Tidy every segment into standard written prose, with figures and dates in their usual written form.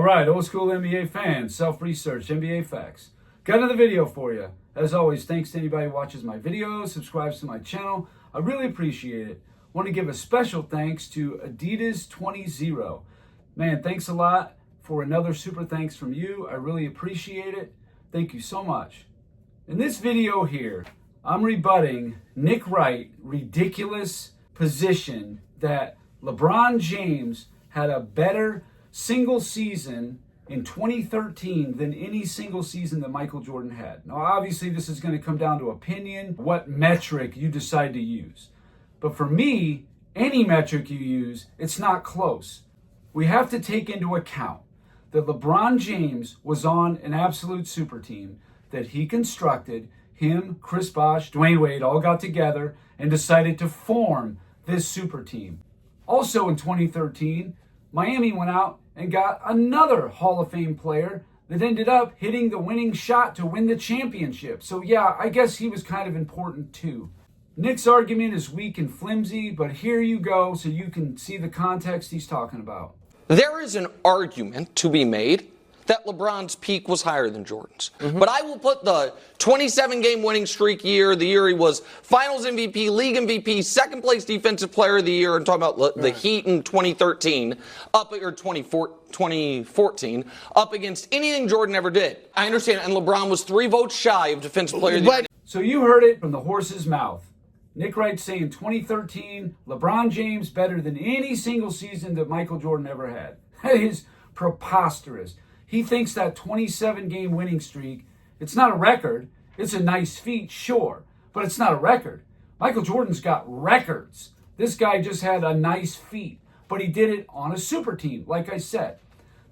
right, old school NBA fans, self-research, NBA facts. Got another video for you. As always, thanks to anybody who watches my videos, subscribes to my channel. I really appreciate it. Want to give a special thanks to Adidas 20. Man, thanks a lot for another super thanks from you. I really appreciate it. Thank you so much. In this video here, I'm rebutting Nick Wright ridiculous position that LeBron James had a better single season in 2013 than any single season that Michael Jordan had. Now, obviously, this is going to come down to opinion, what metric you decide to use. But for me, any metric you use, it's not close. We have to take into account that LeBron James was on an absolute super team that he constructed. Him, Chris Bosh, Dwayne Wade all got together and decided to form this super team. Also in 2013, Miami went out and got another Hall of Fame player that ended up hitting the winning shot to win the championship. So yeah, I guess he was kind of important too. Nick's argument is weak and flimsy, but here you go so you can see the context he's talking about. There is an argument to be made that LeBron's peak was higher than Jordan's. But I will put the 27-game winning streak year, the year he was Finals MVP, League MVP, second place Defensive Player of the Year, and talking about the Heat in 2013, or 2014, up against anything Jordan ever did. I understand, and LeBron was 3 votes shy of Defensive Player of the Year. So you heard it from the horse's mouth. Nick Wright saying 2013, LeBron James better than any single season that Michael Jordan ever had. That is preposterous. He thinks that 27-game winning streak, it's not a record. It's a nice feat, sure, but it's not a record. Michael Jordan's got records. This guy just had a nice feat, but he did it on a super team, like I said.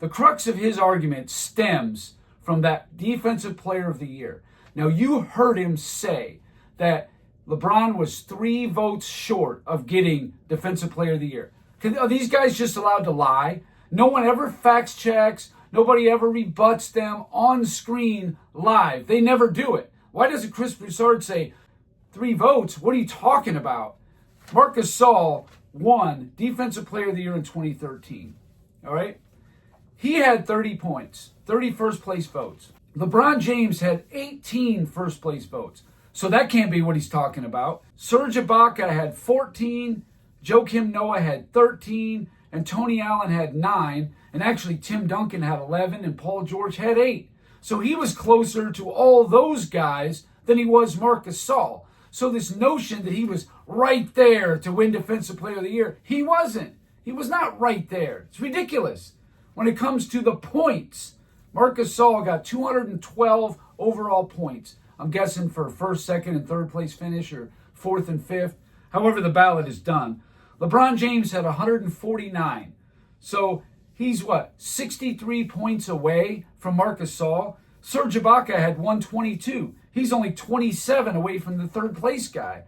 The crux of his argument stems from that Defensive Player of the Year. Now, you heard him say that LeBron was 3 votes short of getting Defensive Player of the Year. Are these guys just allowed to lie? No one ever fact checks. Nobody ever rebuts them on screen live. They never do it. Why doesn't Chris Broussard say 3 votes? What are you talking about? Marc Gasol won Defensive Player of the Year in 2013. All right? He had 30 points, 30 first place votes. LeBron James had 18 first place votes. So that can't be what he's talking about. Serge Ibaka had 14, Joakim Noah had 13, and Tony Allen had 9, and actually Tim Duncan had 11, and Paul George had 8. So he was closer to all those guys than he was Marc Gasol. So this notion that he was right there to win Defensive Player of the Year, he wasn't. He was not right there. It's ridiculous. When it comes to the points, Marc Gasol got 212 overall points. I'm guessing for first, second, and third place finish, or fourth and fifth, however the ballot is done. LeBron James had 149. So he's 63 points away from Marc Gasol. Serge Ibaka had 122. He's only 27 away from the third place guy.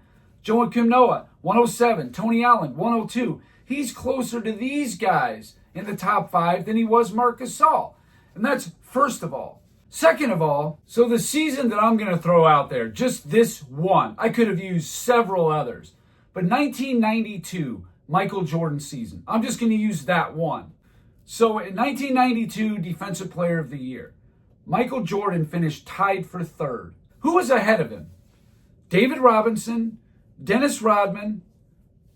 Joakim Noah, 107. Tony Allen, 102. He's closer to these guys in the top 5 than he was Marc Gasol. And that's first of all. Second of all, so the season that I'm going to throw out there, just this one, I could have used several others, but 1992 Michael Jordan season, I'm just going to use that one. So in 1992 Defensive Player of the Year, Michael Jordan finished tied for 3rd. Who was ahead of him? David Robinson, Dennis Rodman.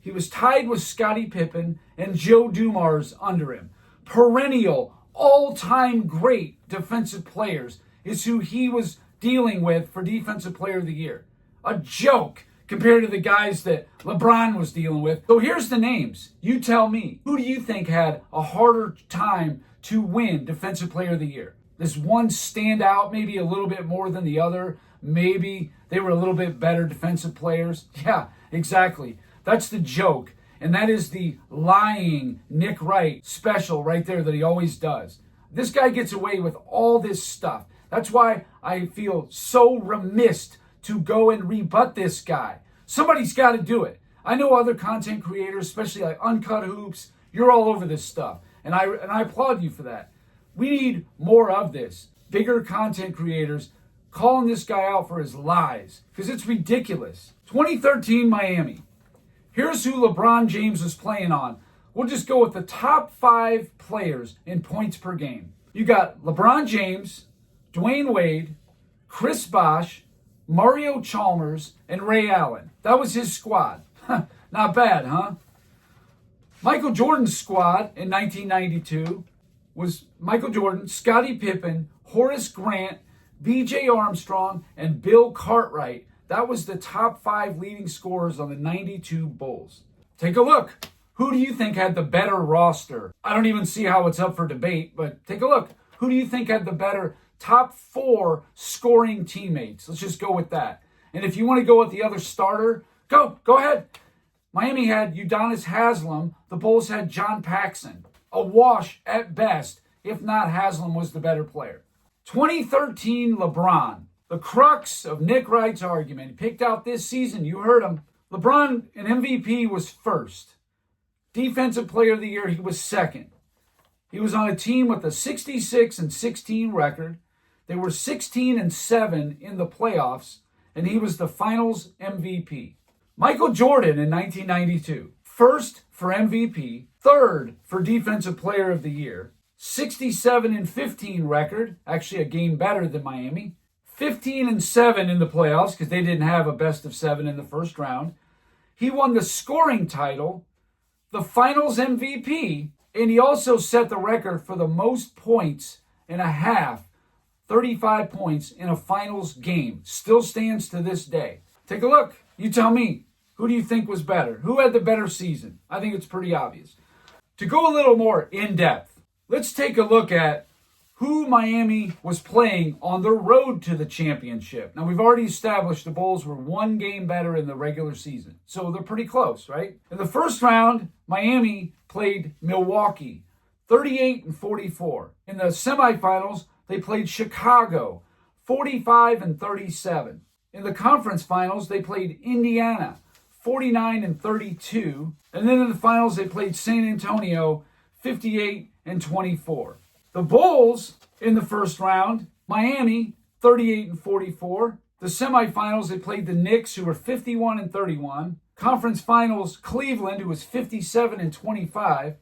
He was tied with Scottie Pippen, and Joe Dumars under him. Perennial, all-time great defensive players is who he was dealing with for Defensive Player of the Year. A joke compared to the guys that LeBron was dealing with. So here's the names. You tell me. Who do you think had a harder time to win Defensive Player of the Year? Does one stand out maybe a little bit more than the other? Maybe they were a little bit better defensive players? Yeah, exactly. That's the joke. And that is the lying Nick Wright special right there that he always does. This guy gets away with all this stuff. That's why I feel so remiss to go and rebut this guy. Somebody's got to do it. I know other content creators, especially like Uncut Hoops, you're all over this stuff. And I applaud you for that. We need more of this. Bigger content creators calling this guy out for his lies, because it's ridiculous. 2013 Miami. Here's who LeBron James was playing on. We'll just go with the top 5 players in points per game. You got LeBron James, Dwayne Wade, Chris Bosh, Mario Chalmers, and Ray Allen. That was his squad. Not bad, huh? Michael Jordan's squad in 1992 was Michael Jordan, Scottie Pippen, Horace Grant, B.J. Armstrong, and Bill Cartwright. That was the top 5 leading scorers on the 92 Bulls. Take a look. Who do you think had the better roster? I don't even see how it's up for debate, but take a look. Who do you think had the better top 4 scoring teammates? Let's just go with that. And if you want to go with the other starter, go ahead. Miami had Udonis Haslem. The Bulls had John Paxson. A wash at best, if not Haslem was the better player. 2013 LeBron, the crux of Nick Wright's argument. He picked out this season. You heard him. LeBron, an MVP, was first. Defensive Player of the Year, he was second. He was on a team with a 66-16 record. They were 16-7 in the playoffs, and he was the Finals MVP. Michael Jordan in 1992, first for MVP, third for Defensive Player of the Year, 67-15 record, actually a game better than Miami, 15-7 in the playoffs because they didn't have a best of 7 in the first round. He won the scoring title, the Finals MVP, and he also set the record for the most points in a half, 35 points in a Finals game. Still stands to this day. Take a look. You tell me, who do you think was better? Who had the better season? I think it's pretty obvious. To go a little more in-depth, let's take a look at who Miami was playing on the road to the championship. Now, we've already established the Bulls were 1 game better in the regular season, so they're pretty close, right? In the first round, Miami played Milwaukee, 38-44. In the semifinals, they played Chicago, 45-37. In the conference finals, they played Indiana, 49-32. And then in the finals, they played San Antonio, 58-24. The Bulls in the first round, Miami, 38-44. The semifinals, they played the Knicks, who were 51-31. Conference finals, Cleveland, who was 57-25.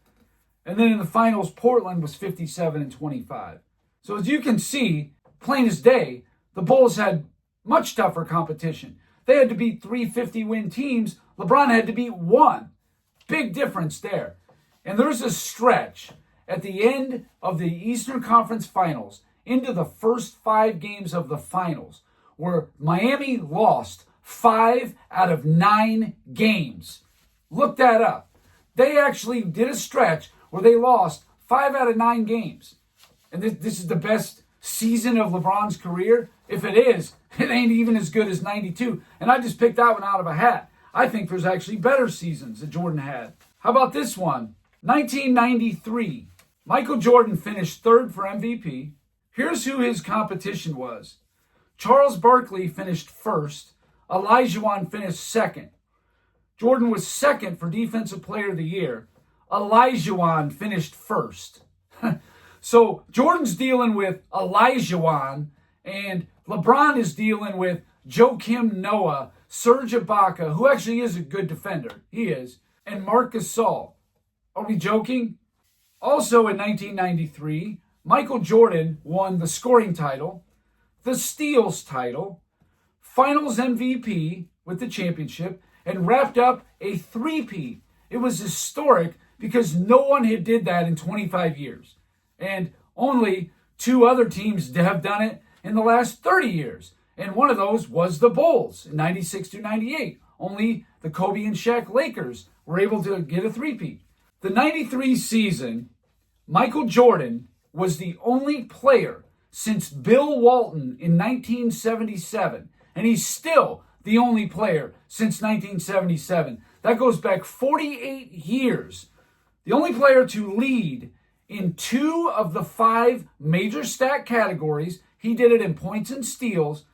And then in the finals, Portland was 57-25. So as you can see, plain as day, the Bulls had much tougher competition. They had to beat 3 50-win teams. LeBron had to beat 1. Big difference there. And there's a stretch at the end of the Eastern Conference Finals into the first 5 games of the finals where Miami lost 5 out of 9 games. Look that up. They actually did a stretch where they lost 5 out of 9 games. And this is the best season of LeBron's career. If it is, it ain't even as good as 92. And I just picked that one out of a hat. I think there's actually better seasons that Jordan had. How about this one? 1993. Michael Jordan finished 3rd for MVP. Here's who his competition was. Charles Barkley finished 1st. Olajuwon finished 2nd. Jordan was 2nd for Defensive Player of the Year. Olajuwon finished 1st. So Jordan's dealing with Olajuwon, and LeBron is dealing with Joakim Noah, Serge Ibaka, who actually is a good defender. He is. And Marc Gasol. Are we joking? Also in 1993, Michael Jordan won the scoring title, the steals title, Finals MVP with the championship, and wrapped up a 3-peat. It was historic because no one had did that in 25 years. And only 2 other teams have done it in the last 30 years. And one of those was the Bulls in 96-98. Only the Kobe and Shaq Lakers were able to get a 3-peat. The 93 season, Michael Jordan was the only player since Bill Walton in 1977. And he's still the only player since 1977. That goes back 48 years. The only player to lead in 2 of the 5 major stat categories. He did it in points and steals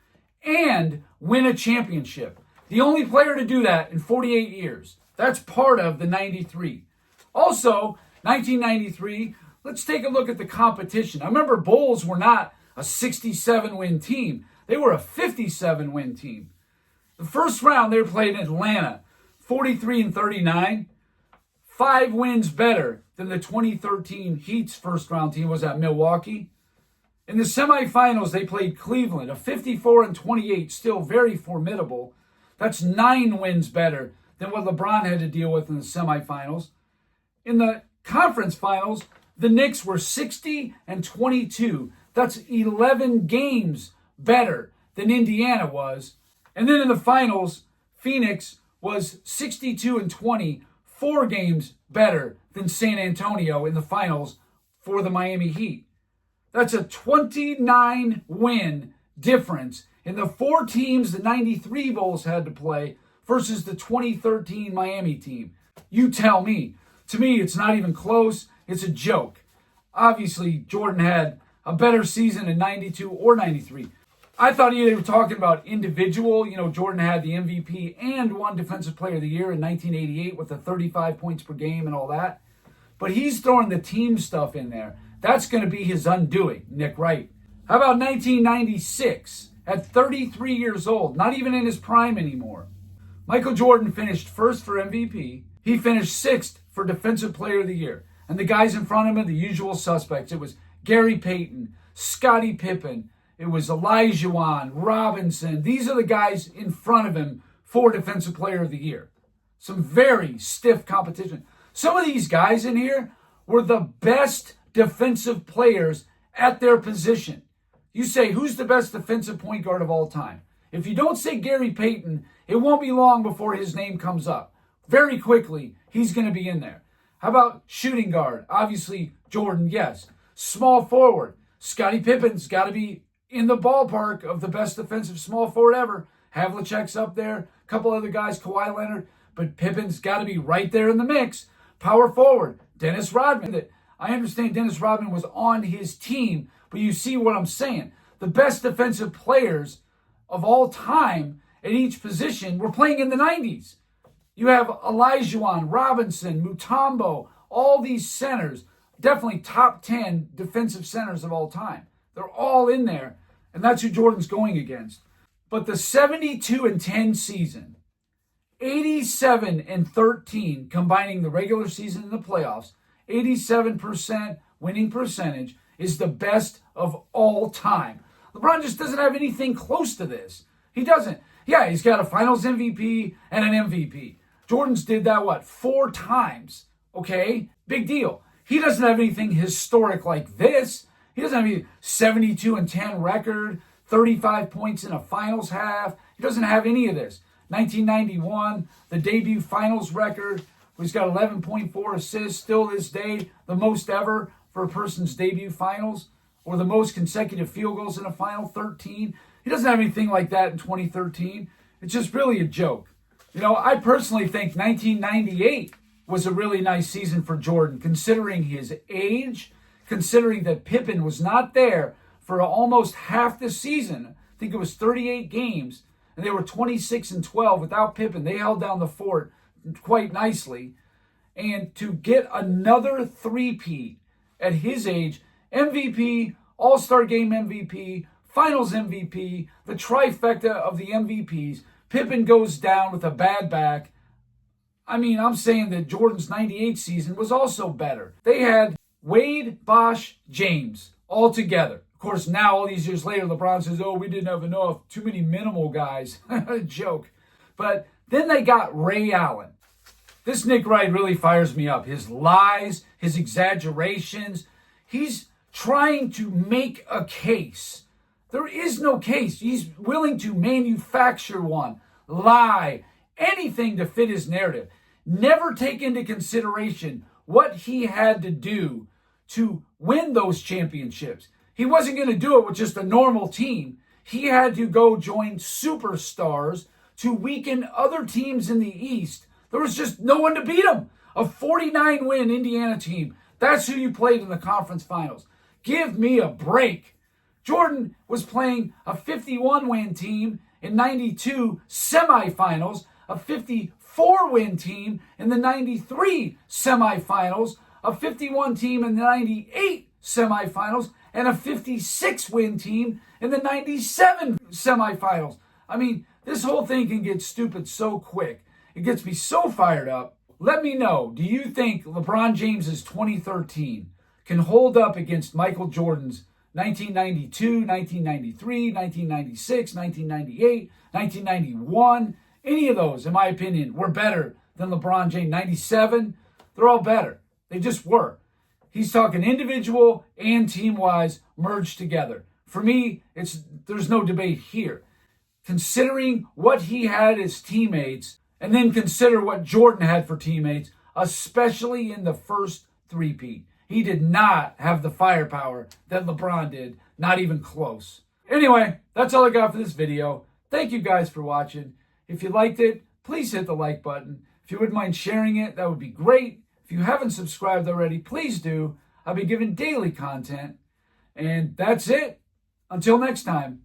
and win a championship. The only player to do that in 48 years. That's part of the 93. Also, 1993, let's take a look at the competition. I remember Bulls were not a 67-win team. They were a 57-win team. The first round, they were playing in Atlanta, 43-39. 5 wins better than the 2013 Heat's first-round team was at Milwaukee. In the semifinals, they played Cleveland, a 54-28, still very formidable. That's 9 wins better than what LeBron had to deal with in the semifinals. In the conference finals, the Knicks were 60-22. That's 11 games better than Indiana was. And then in the finals, Phoenix was 62-20, 4 games better than San Antonio in the finals for the Miami Heat. That's a 29-win difference in the 4 teams the 93 Bulls had to play versus the 2013 Miami team. You tell me. To me, it's not even close. It's a joke. Obviously, Jordan had a better season in 92 or 93. I thought they were talking about individual. Jordan had the MVP and won Defensive Player of the Year in 1988 with the 35 points per game and all that. But he's throwing the team stuff in there. That's going to be his undoing, Nick Wright. How about 1996? At 33 years old, not even in his prime anymore. Michael Jordan finished first for MVP. He finished 6th for Defensive Player of the Year. And the guys in front of him, the usual suspects. It was Gary Payton, Scottie Pippen. It was Olajuwon, Robinson. These are the guys in front of him for Defensive Player of the Year. Some very stiff competition. Some of these guys in here were the best defensive players at their position. You say, who's the best defensive point guard of all time? If you don't say Gary Payton, it won't be long before his name comes up. Very quickly, he's going to be in there. How about shooting guard? Obviously, Jordan, yes. Small forward. Scottie Pippen's got to be in the ballpark of the best defensive small forward ever. Havlicek's up there. A couple other guys, Kawhi Leonard. But Pippen's got to be right there in the mix. Power forward, Dennis Rodman. I understand Dennis Rodman was on his team, but you see what I'm saying. The best defensive players of all time at each position were playing in the 90s. You have Olajuwon, Robinson, Mutombo, all these centers, definitely top 10 defensive centers of all time. They're all in there, and that's who Jordan's going against. But the 72-10 season, 87-13, combining the regular season and the playoffs, 87% winning percentage is the best of all time. LeBron just doesn't have anything close to this. He doesn't. Yeah, he's got a finals MVP and an MVP. Jordan's did that, 4 times? Okay? Big deal. He doesn't have anything historic like this. He doesn't have a 72-10 record, 35 points in a finals half. He doesn't have any of this. 1991, the debut finals record. He's got 11.4 assists, still this day, the most ever for a person's debut finals, or the most consecutive field goals in a final, 13. He doesn't have anything like that in 2013. It's just really a joke. I personally think 1998 was a really nice season for Jordan, considering his age, considering that Pippen was not there for almost half the season. I think it was 38 games, and they were 26-12 without Pippen. They held down the fort quite nicely. And to get another three-peat at his age, MVP, All-Star Game MVP, Finals MVP, the trifecta of the MVPs, Pippen goes down with a bad back. I'm saying that Jordan's 98 season was also better. They had Wade, Bosh, James all together. Of course, now all these years later, LeBron says, we didn't have enough, too many minimal guys. Joke. But then they got Ray Allen. This Nick Wright really fires me up. His lies, his exaggerations. He's trying to make a case. There is no case. He's willing to manufacture one, lie, anything to fit his narrative. Never take into consideration what he had to do to win those championships. He wasn't going to do it with just a normal team. He had to go join superstars to weaken other teams in the East. There was just no one to beat him. A 49-win Indiana team. That's who you played in the conference finals. Give me a break. Jordan was playing a 51-win team in 92 semifinals, a 54-win team in the 93 semifinals, a 51 team in the 98 semifinals, and a 56-win team in the 97 semifinals. This whole thing can get stupid so quick. It gets me so fired up. let me know, do you think LeBron James's 2013 can hold up against Michael Jordan's 1992, 1993, 1996, 1998, 1991? Any of those, in my opinion, were better than LeBron James. 97, they're all better. They just were. He's talking individual and team-wise merged together. For me, there's no debate here. Considering what he had as teammates, and then consider what Jordan had for teammates, especially in the first three-peat. He did not have the firepower that LeBron did, not even close. Anyway, that's all I got for this video. Thank you guys for watching. If you liked it, please hit the like button. If you wouldn't mind sharing it, that would be great. If you haven't subscribed already, please do. I'll be giving daily content. And that's it. Until next time.